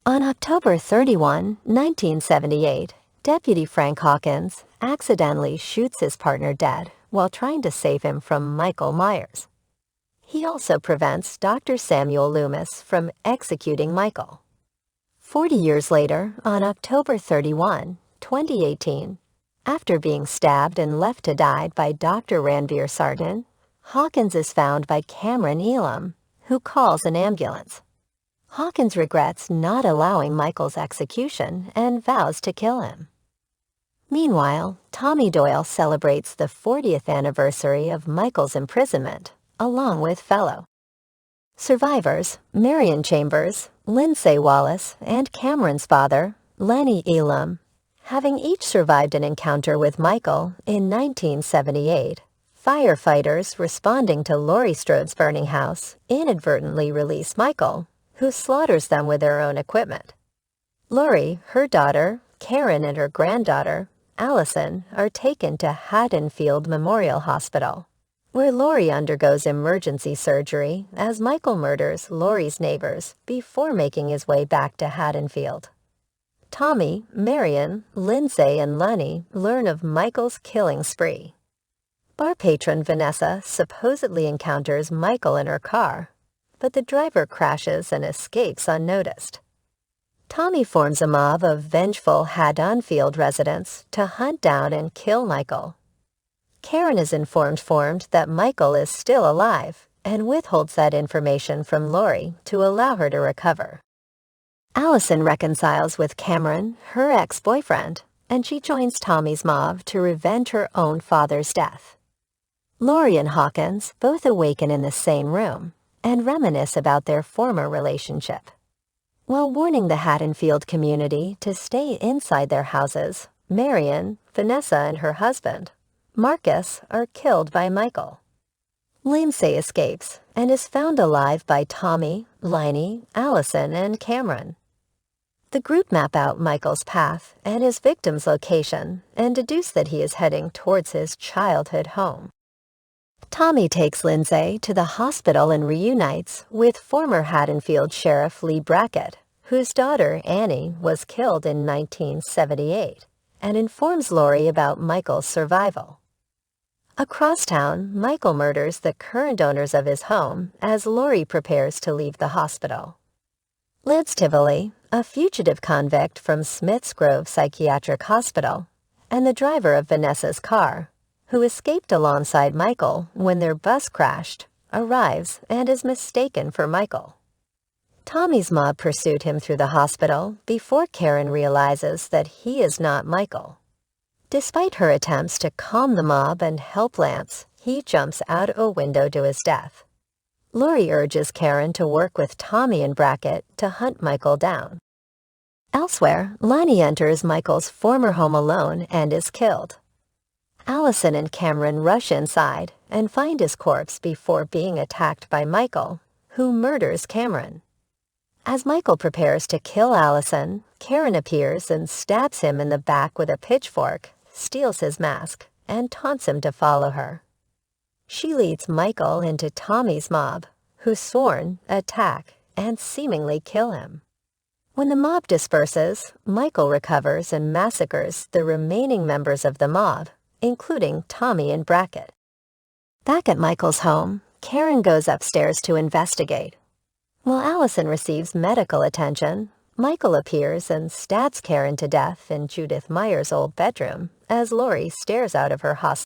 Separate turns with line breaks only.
On October 31, 1978, Deputy Frank Hawkins accidentally shoots his partner dead while trying to save him from Michael Myers. He also prevents Dr. Samuel Loomis from executing Michael. 40 years later, on October 31, 2018, after being stabbed and left to die by Dr. Ranveer Sardin, Hawkins is found by Cameron Elam, who calls an ambulance. Hawkins regrets not allowing Michael's execution and vows to kill him. Meanwhile, Tommy Doyle celebrates the 40th anniversary of Michael's imprisonment, along with fellow survivors Marion Chambers, Lindsay Wallace, and Cameron's father, Lenny Elam, having each survived an encounter with Michael in 1978. Firefighters responding to Laurie Strode's burning house inadvertently release Michael, who slaughters them with their own equipment. Laurie, her daughter, Karen, and her granddaughter, Allison, are taken to Haddonfield Memorial Hospital, where Laurie undergoes emergency surgery as Michael murders Laurie's neighbors before making his way back to Haddonfield. Tommy, Marion, Lindsay, and Lenny learn of Michael's killing spree. Bar patron Vanessa supposedly encounters Michael in her car, but the driver crashes and escapes unnoticed. Tommy forms a mob of vengeful Haddonfield residents to hunt down and kill Michael. Karen is informed that Michael is still alive and withholds that information from Laurie to allow her to recover. Allison reconciles with Cameron, her ex-boyfriend, and she joins Tommy's mob to revenge her own father's death. Laurie and Hawkins both awaken in the same room and reminisce about their former relationship. While warning the Haddonfield community to stay inside their houses, Marion, Vanessa, and her husband, Marcus, are killed by Michael. Lindsay escapes and is found alive by Tommy, Liney, Allison, and Cameron. The group map out Michael's path and his victim's location and deduce that he is heading towards his childhood home. Tommy takes Lindsay to the hospital and reunites with former Haddonfield Sheriff Lee Brackett, whose daughter Annie was killed in 1978, and informs Laurie about Michael's survival. Across town, Michael murders the current owners of his home as Laurie prepares to leave the hospital. Liz Tivoli, a fugitive convict from Smiths Grove Psychiatric Hospital, and the driver of Vanessa's car, who escaped alongside Michael when their bus crashed, arrives and is mistaken for Michael. Tommy's mob pursued him through the hospital before Karen realizes that he is not Michael. Despite her attempts to calm the mob and help Lance, he jumps out a window to his death. Laurie urges Karen to work with Tommy and Brackett to hunt Michael down. Elsewhere, Lonnie enters Michael's former home alone and is killed. Allison and Cameron rush inside and find his corpse before being attacked by Michael, who murders Cameron. As Michael prepares to kill Allison, Karen appears and stabs him in the back with a pitchfork, steals his mask, and taunts him to follow her. She leads Michael into Tommy's mob, who sworn, attack, and seemingly kill him. When the mob disperses, Michael recovers and massacres the remaining members of the mob, including Tommy and Brackett. Back at Michael's home, Karen goes upstairs to investigate. While Allison receives medical attention, Michael appears and stabs Karen to death in Judith Meyer's old bedroom as Laurie stares out of her hospital.